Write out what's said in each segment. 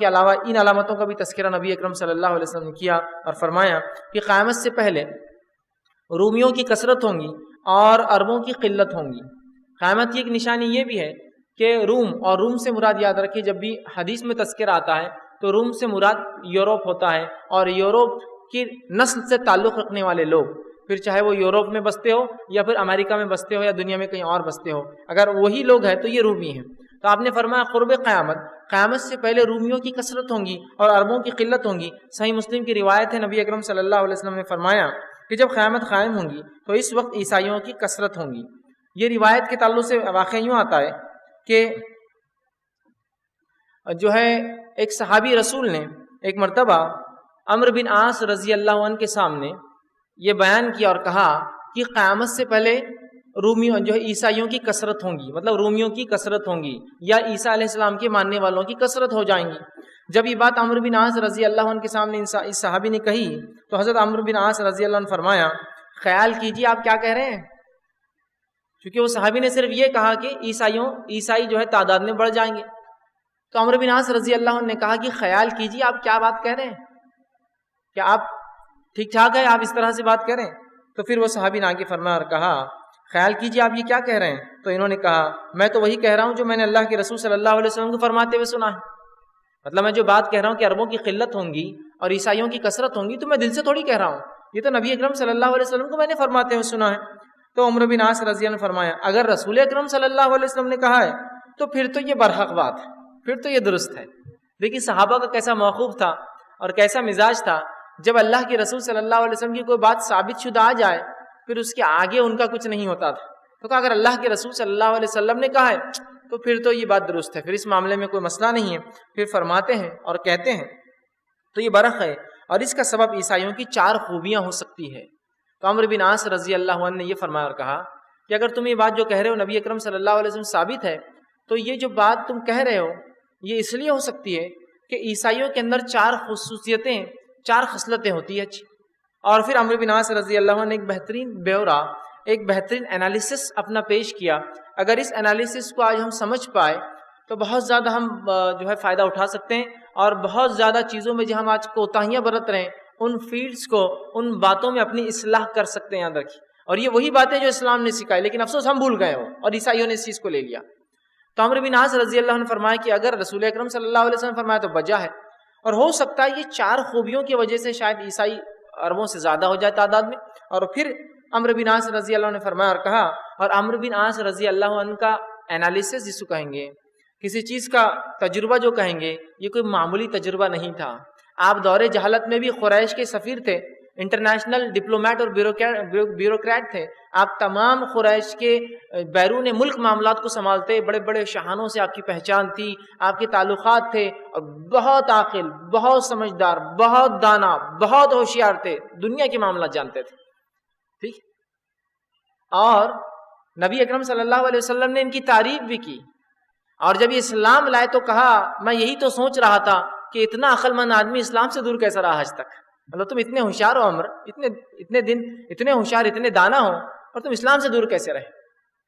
کے علاوہ ان علامتوں کا بھی تذکرہ نبی اکرم صلی اللہ علیہ وسلم نے کیا اور فرمایا کہ قیامت سے پہلے رومیوں کی کثرت ہوں گی اور عربوں کی قلت ہوں گی۔ قیامت کی ایک نشانی یہ بھی ہے کہ روم سے مراد یاد رکھیے، جب بھی حدیث میں تذکرہ آتا ہے تو روم سے مراد یورپ ہوتا ہے، اور یورپ کی نسل سے تعلق رکھنے والے لوگ، پھر چاہے وہ یورپ میں بستے ہو یا پھر امریکہ میں بستے ہو یا دنیا میں کہیں اور بستے ہو، اگر وہی لوگ ہیں تو یہ رومی ہیں۔ تو آپ نے فرمایا قرب قیامت سے پہلے رومیوں کی کثرت ہوں گی اور عربوں کی قلت ہوں گی۔ صحیح مسلم کی روایت ہے، نبی اکرم صلی اللہ علیہ وسلم نے فرمایا کہ جب قیامت قائم ہوں گی تو اس وقت عیسائیوں کی کثرت ہوں گی۔ یہ روایت کے تعلق سے واقعہ یوں آتا ہے کہ جو ہے ایک صحابی رسول نے ایک مرتبہ عمرو بن عاص رضی اللہ عنہ کے سامنے یہ بیان کیا اور کہا کہ قیامت سے پہلے رومیوں جو ہے عیسائیوں کی کثرت ہوں گی، مطلب رومیوں کی کثرت ہوں گی یا عیسیٰ علیہ السلام کے ماننے والوں کی کثرت ہو جائیں گی۔ جب یہ بات عمرو بن عاص رضی اللہ عنہ کے سامنے اس صحابی نے کہی تو حضرت عمرو بن عاص رضی اللہ عنہ فرمایا خیال کیجیے آپ کیا کہہ رہے ہیں، کیونکہ وہ صحابی نے صرف یہ کہا کہ عیسائی جو ہے تعداد میں بڑھ جائیں گے، تو عمرو بن عاص رضی اللہ عنہ نے کہا کہ خیال کیجیے آپ کیا بات کہہ رہے ہیں، کیا آپ ٹھیک ٹھاک ہے، آپ اس طرح سے بات کریں؟ تو پھر وہ صحابی نے آگے فرمایا اور کہا خیال کیجیے آپ یہ کیا کہہ رہے ہیں؟ تو انہوں نے کہا میں تو وہی کہہ رہا ہوں جو میں نے اللہ کے رسول صلی اللہ علیہ وسلم کو فرماتے ہوئے سنا ہے۔ مطلب میں جو بات کہہ رہا ہوں کہ عربوں کی قلت ہوں گی اور عیسائیوں کی کثرت ہوں گی تو میں دل سے تھوڑی کہہ رہا ہوں، یہ تو نبی اکرم صلی اللہ علیہ وسلم کو میں نے فرماتے ہوئے سنا ہے۔ تو عمرو بن عاص رضی اللہ عنہ نے فرمایا اگر رسول اکرم صلی اللہ علیہ وسلم نے کہا ہے تو پھر تو یہ برحق بات ہے، پھر تو یہ درست ہے۔ دیکھیے صحابہ کا کیسا موقوف تھا اور کیسا مزاج تھا، جب اللہ کے رسول صلی اللہ علیہ وسلم کی کوئی بات ثابت شدہ آ جائے پھر اس کے آگے ان کا کچھ نہیں ہوتا تھا۔ تو کہا اگر اللہ کے رسول صلی اللہ علیہ وسلم نے کہا ہے تو پھر تو یہ بات درست ہے، پھر اس معاملے میں کوئی مسئلہ نہیں ہے، پھر فرماتے ہیں اور کہتے ہیں تو یہ برحق ہے۔ اور اس کا سبب عیسائیوں کی 4 خوبیاں ہو سکتی ہے۔ تو عمرو بن عاص رضی اللہ عنہ نے یہ فرمایا اور کہا کہ اگر تم یہ بات جو کہہ رہے ہو نبی اکرم صلی اللہ علیہ وسلم ثابت ہے تو یہ جو بات تم کہہ رہے ہو یہ اس لیے ہو سکتی ہے کہ عیسائیوں کے اندر 4 خصوصیتیں 4 خصلتیں ہوتی ہیں اچھی۔ اور پھر عمرو بن عاص رضی اللہ عنہ نے ایک بہترین بیورا، ایک بہترین انالیسس اپنا پیش کیا۔ اگر اس انالیسس کو آج ہم سمجھ پائے تو بہت زیادہ ہم جو ہے فائدہ اٹھا سکتے ہیں، اور بہت زیادہ چیزوں میں جو ہم آج کوتاہیاں برت رہے ہیں ان فیلڈز کو، ان باتوں میں اپنی اصلاح کر سکتے ہیں۔ یاد رکھیے، اور یہ وہی باتیں جو اسلام نے سکھائی، لیکن افسوس ہم بھول گئے ہو اور عیسائیوں نے اس چیز کو لے لیا۔ تو عمرو بن عاص رضی اللہ عنہ نے فرمایا کہ اگر رسول اکرم صلی اللہ علیہ وسلم فرمایا تو بجا ہے، اور ہو سکتا ہے یہ 4 خوبیوں کی وجہ سے شاید عیسائی عربوں سے زیادہ ہو جائے تعداد میں۔ اور پھر عمرو بن عاص رضی اللہ عنہ نے فرمایا اور کہا، اور عمرو بن عاص رضی اللہ عنہ کا انالیسس جس کو کہیں گے، کسی چیز کا تجربہ جو کہیں گے، یہ کوئی معمولی تجربہ نہیں تھا۔ آپ دور جہالت میں بھی قریش کے سفیر تھے، انٹرنیشنل ڈپلومیٹ اور بیوروکریٹ تھے۔ آپ تمام قریش کے بیرون ملک معاملات کو سنبھالتے، بڑے بڑے شاہانوں سے آپ کی پہچان تھی، آپ کے تعلقات تھے، اور بہت عاقل، بہت سمجھدار، بہت دانا، بہت ہوشیار تھے، دنیا کے معاملات جانتے تھے، ٹھیک۔ اور نبی اکرم صلی اللہ علیہ وسلم نے ان کی تعریف بھی کی، اور جب یہ اسلام لائے تو کہا میں یہی تو سوچ رہا تھا کہ اتنا عقل مند آدمی اسلام سے دور کیسا رہا آج تک۔ مطلب تم اتنے ہوشیار ہو عمر، اتنے دن اتنے ہوشیار، اتنے دانا ہو، اور تم اسلام سے دور کیسے رہے؟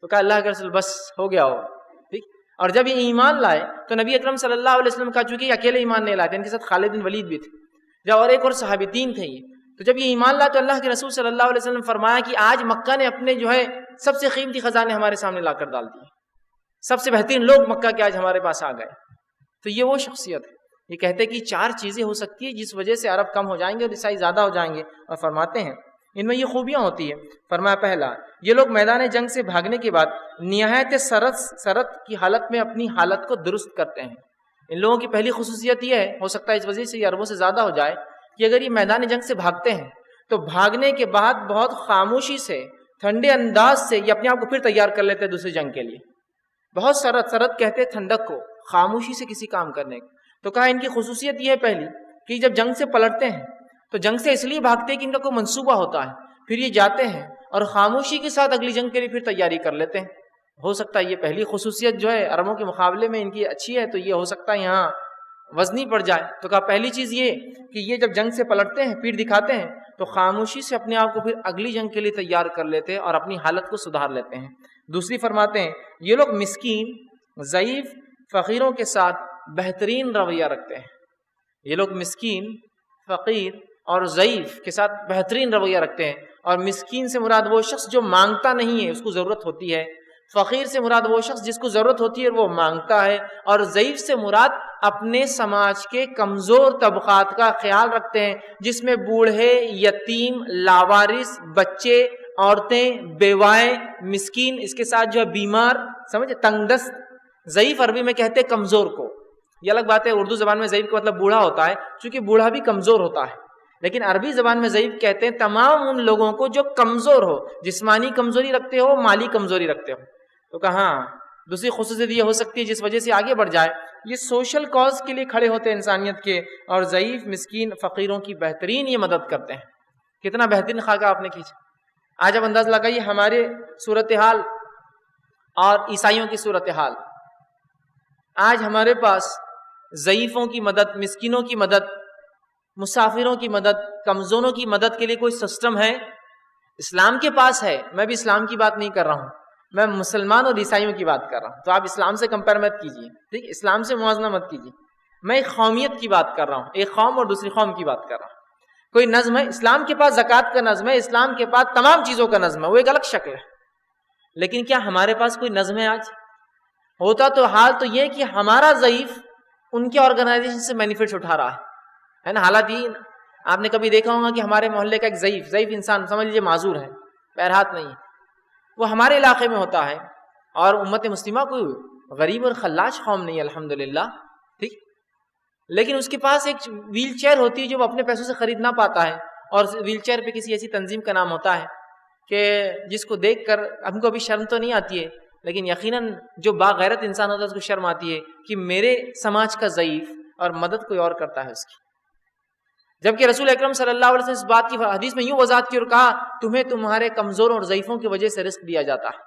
تو کہا اللہ کے رسول بس ہو گیا ہو، ٹھیک۔ اور جب یہ ایمان لائے تو نبی اکرم صلی اللہ علیہ وسلم کا چونکہ اکیلے ایمان نہیں لائے تھے، ان کے ساتھ خالد بن ولید بھی تھے، جب اور ایک اور صحابی 3 تھے یہ، تو جب یہ ایمان لائے تو اللہ کے رسول صلی اللہ علیہ وسلم فرمایا کہ آج مکہ نے اپنے جو ہے سب سے قیمتی خزانے ہمارے سامنے لا کر ڈال دیے، سب سے بہترین لوگ مکہ کے آج ہمارے پاس آ گئے۔ تو یہ وہ شخصیت ہے، یہ کہتے ہیں کہ 4 چیزیں ہو سکتی ہیں جس وجہ سے عرب کم ہو جائیں گے اور عیسائی زیادہ ہو جائیں گے، اور فرماتے ہیں ان میں یہ خوبیاں ہوتی ہیں۔ فرمایا پہلا، یہ لوگ میدان جنگ سے بھاگنے کے بعد نہایت سرت کی حالت میں اپنی حالت کو درست کرتے ہیں۔ ان لوگوں کی پہلی خصوصیت یہ ہے، ہو سکتا ہے اس وجہ سے یہ عربوں سے زیادہ ہو جائے، کہ اگر یہ میدان جنگ سے بھاگتے ہیں تو بھاگنے کے بعد بہت خاموشی سے، ٹھنڈے انداز سے یہ اپنے آپ کو پھر تیار کر لیتے ہیں دوسری جنگ کے لیے۔ بہت سرت کہتے ہیں ٹھنڈک کو، خاموشی سے کسی کام کرنے کو۔ تو کہا ان کی خصوصیت یہ ہے پہلی کہ جب جنگ سے پلٹتے ہیں تو جنگ سے اس لیے بھاگتے ہیں کہ ان کا کوئی منصوبہ ہوتا ہے، پھر یہ جاتے ہیں اور خاموشی کے ساتھ اگلی جنگ کے لیے پھر تیاری کر لیتے ہیں۔ ہو سکتا ہے یہ پہلی خصوصیت جو ہے عربوں کے مقابلے میں ان کی اچھی ہے، تو یہ ہو سکتا ہے یہاں وزنی پڑ جائے۔ تو کہا پہلی چیز یہ کہ یہ جب جنگ سے پلٹتے ہیں، پیٹھ دکھاتے ہیں، تو خاموشی سے اپنے آپ کو پھر اگلی جنگ کے لیے تیار کر لیتے ہیں اور اپنی حالت کو سدھار لیتے ہیں۔ دوسری فرماتے ہیں یہ لوگ مسکین، ضعیف، فقیروں کے ساتھ بہترین رویہ رکھتے ہیں۔ یہ لوگ مسکین، فقیر اور ضعیف کے ساتھ بہترین رویہ رکھتے ہیں. اور مسکین سے مراد وہ شخص جو مانگتا نہیں ہے، اس کو ضرورت ہوتی ہے. فقیر سے مراد وہ شخص جس کو ضرورت ہوتی ہے وہ مانگتا ہے. اور ضعیف سے مراد اپنے سماج کے کمزور طبقات کا خیال رکھتے ہیں، جس میں بوڑھے، یتیم، لاوارث، بچے، عورتیں، بیوائیں، مسکین، اس کے ساتھ جو ہے بیمار، سمجھے، تنگ دست. ضعیف عربی میں کہتے ہیں کمزور کو. یہ الگ بات ہے، اردو زبان میں ضعیف کا مطلب بوڑھا ہوتا ہے، چونکہ بوڑھا بھی کمزور ہوتا ہے. لیکن عربی زبان میں ضعیف کہتے ہیں تمام ان لوگوں کو جو کمزور ہو، جسمانی کمزوری رکھتے ہو، مالی کمزوری رکھتے ہو. تو کہاں دوسری خصوصیت یہ ہو سکتی ہے جس وجہ سے آگے بڑھ جائے، یہ سوشل کاز کے لیے کھڑے ہوتے ہیں انسانیت کے. اور ضعیف، مسکین، فقیروں کی بہترین یہ مدد کرتے ہیں. کتنا بہترین خاکہ آپ نے کھینچا. آج آپ انداز لگائیے ہمارے صورتحال اور عیسائیوں کی صورتحال. آج ہمارے پاس ضعیفوں کی مدد، مسکینوں کی مدد، مسافروں کی مدد، کمزوروں کی مدد کے لیے کوئی سسٹم ہے؟ اسلام کے پاس ہے. میں بھی اسلام کی بات نہیں کر رہا ہوں، میں مسلمان اور عیسائیوں کی بات کر رہا ہوں. تو آپ اسلام سے کمپیئر مت کیجیے، ٹھیک، اسلام سے موازنہ مت کیجیے. میں ایک قومیت کی بات کر رہا ہوں، ایک قوم اور دوسری قوم کی بات کر رہا ہوں. کوئی نظم ہے، اسلام کے پاس زکوٰۃ کا نظم ہے، اسلام کے پاس تمام چیزوں کا نظم ہے، وہ ایک الگ شکل ہے. لیکن کیا ہمارے پاس کوئی نظم ہے آج؟ ہوتا تو حال تو یہ کہ ہمارا ضعیف ان کے آرگنائزیشن سے بینیفٹس اٹھا رہا ہے نا. حالات یہ آپ نے کبھی دیکھا ہوگا کہ ہمارے محلے کا ایک ضعیف انسان، سمجھ لیجیے معذور ہے، پیر ہاتھ نہیں، وہ ہمارے علاقے میں ہوتا ہے. اور امت مسلمہ کوئی غریب اور خلاش قوم نہیں ہے الحمدللہ، ٹھیک. لیکن اس کے پاس ایک ویل چیئر ہوتی ہے جو وہ اپنے پیسوں سے خرید نہ پاتا ہے. اور ویل چیئر پہ کسی ایسی تنظیم کا نام ہوتا ہے کہ جس کو دیکھ کر ہم کو ابھی شرم تو نہیں آتی ہے، لیکن یقیناً جو باغیرت انسان ہوتا ہے اس کو شرم آتی ہے کہ میرے سماج کا ضعیف اور مدد کوئی اور کرتا ہے اس کی. جبکہ رسول اکرم صلی اللہ علیہ وسلم اس بات کی حدیث میں یوں وضاحت کی اور کہا، تمہیں تمہارے کمزوروں اور ضعیفوں کی وجہ سے رزق دیا جاتا ہے.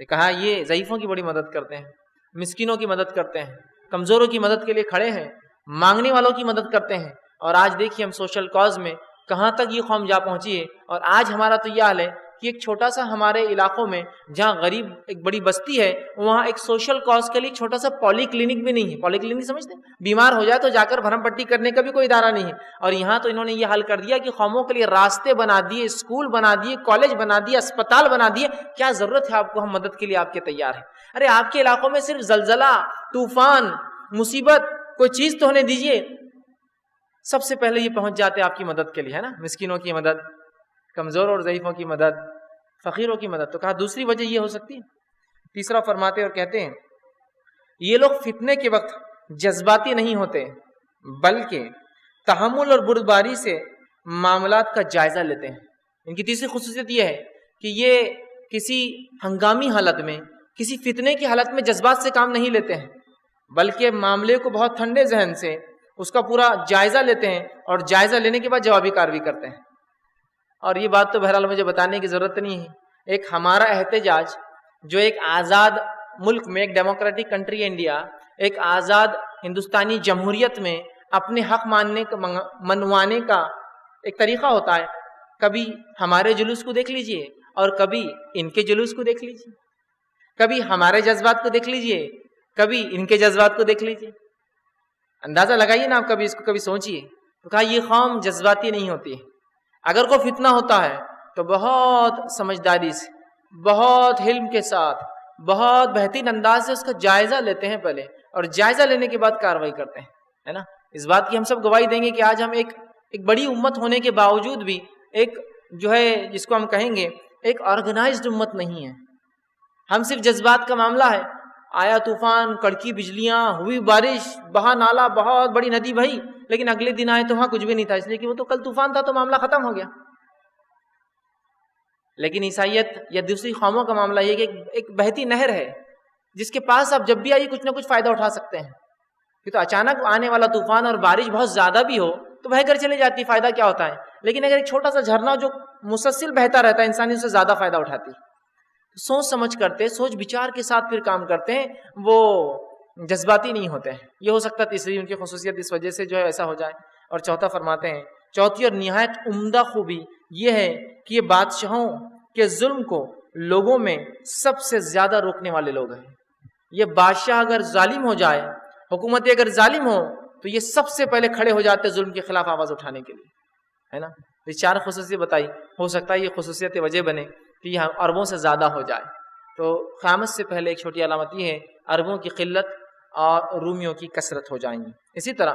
کہا یہ ضعیفوں کی بڑی مدد کرتے ہیں، مسکینوں کی مدد کرتے ہیں، کمزوروں کی مدد کے لیے کھڑے ہیں، مانگنے والوں کی مدد کرتے ہیں. اور آج دیکھیے ہم سوشل کاز میں کہاں تک یہ قوم جا پہنچی ہے. اور آج ہمارا تو یہ حال ہے کہ ایک چھوٹا سا ہمارے علاقوں میں جہاں غریب ایک بڑی بستی ہے، وہاں ایک سوشل کاز کے لیے چھوٹا سا پولی کلینک بھی نہیں ہے. پولی کلینک سمجھتے ہیں؟ بیمار ہو جائے تو جا کر بھرم پٹی کرنے کا بھی کوئی ادارہ نہیں ہے. اور یہاں تو انہوں نے یہ حل کر دیا کہ قوموں کے لیے راستے بنا دیے، اسکول بنا دیے، کالج بنا دیے، اسپتال بنا دیے. کیا ضرورت ہے آپ کو؟ ہم مدد کے لیے آپ کے تیار ہیں. ارے آپ کے علاقوں میں صرف زلزلہ، طوفان، مصیبت، کوئی چیز تو ہونے دیجیے، سب سے پہلے یہ پہنچ جاتے آپ کی مدد کے لیے، ہے نا. مسکینوں کی مدد، کمزور اور ضعیفوں کی مدد، فقیروں کی مدد. تو کہا دوسری وجہ یہ ہو سکتی ہے. تیسرا فرماتے اور کہتے ہیں یہ لوگ فتنے کے وقت جذباتی نہیں ہوتے، بلکہ تحمل اور بردباری سے معاملات کا جائزہ لیتے ہیں. ان کی تیسری خصوصیت یہ ہے کہ یہ کسی ہنگامی حالت میں، کسی فتنے کی حالت میں جذبات سے کام نہیں لیتے ہیں، بلکہ معاملے کو بہت ٹھنڈے ذہن سے اس کا پورا جائزہ لیتے ہیں اور جائزہ لینے کے بعد جوابی کارروائی کرتے ہیں. اور یہ بات تو بہرحال مجھے بتانے کی ضرورت نہیں ہے. ایک ہمارا احتجاج جو ایک آزاد ملک میں، ایک ڈیموکریٹک کنٹری انڈیا، ایک آزاد ہندوستانی جمہوریت میں اپنے حق منوانے کا ایک طریقہ ہوتا ہے. کبھی ہمارے جلوس کو دیکھ لیجئے اور کبھی ان کے جلوس کو دیکھ لیجئے، کبھی ہمارے جذبات کو دیکھ لیجئے، کبھی ان کے جذبات کو دیکھ لیجئے. اندازہ لگائیے نا آپ، کبھی اس کو کبھی سوچئے. تو کہا یہ قوم جذباتی نہیں ہوتی ہے. اگر کوئی فتنہ ہوتا ہے تو بہت سمجھداری سے، بہت حلم کے ساتھ، بہت بہترین انداز سے اس کا جائزہ لیتے ہیں پہلے، اور جائزہ لینے کے بعد کارروائی کرتے ہیں، ہے نا. اس بات کی ہم سب گواہی دیں گے کہ آج ہم ایک بڑی امت ہونے کے باوجود بھی ایک جو ہے جس کو ہم کہیں گے ایک آرگنائزڈ امت نہیں ہے. ہم صرف جذبات کا معاملہ ہے، آیا طوفان، کڑکی بجلیاں، ہوئی بارش، بہا نالا، بہت بڑی ندی بہی، لیکن اگلے دن آئے تو وہاں کچھ بھی نہیں تھا، اس لیے کہ وہ تو کل طوفان تھا تو معاملہ ختم ہو گیا. لیکن عیسائیت یا دوسری قوموں کا معاملہ یہ کہ ایک بہتی نہر ہے جس کے پاس آپ جب بھی آئیے کچھ نہ کچھ فائدہ اٹھا سکتے ہیں. کہ تو اچانک آنے والا طوفان اور بارش بہت زیادہ بھی ہو تو بہہ کر چلے جاتی، فائدہ کیا ہوتا ہے. لیکن اگر ایک چھوٹا سا جھرنا جو مسلسل بہتا رہتا ہے، انسانی اس سے زیادہ فائدہ اٹھاتی. سوچ سمجھ کرتے، سوچ بچار کے ساتھ پھر کام کرتے ہیں، وہ جذباتی نہیں ہوتے ہیں. یہ ہو سکتا ہے تیسری ان کی خصوصیت اس وجہ سے جو ہے ایسا ہو جائے. اور چوتھا فرماتے ہیں، چوتھی اور نہایت عمدہ خوبی یہ ہے کہ یہ بادشاہوں کے ظلم کو لوگوں میں سب سے زیادہ روکنے والے لوگ ہیں. یہ بادشاہ اگر ظالم ہو جائے، حکومتیں اگر ظالم ہو تو یہ سب سے پہلے کھڑے ہو جاتے ظلم کے خلاف آواز اٹھانے کے لیے، ہے نا. یہ 4 خصوصیت بتائی، ہو سکتا ہے یہ خصوصیت وجہ بنے کہ یہ عربوں سے زیادہ ہو جائے. تو قیامت سے پہلے ایک چھوٹی علامت یہ ہے عربوں کی قلت اور رومیوں کی کثرت ہو جائیں گی. اسی طرح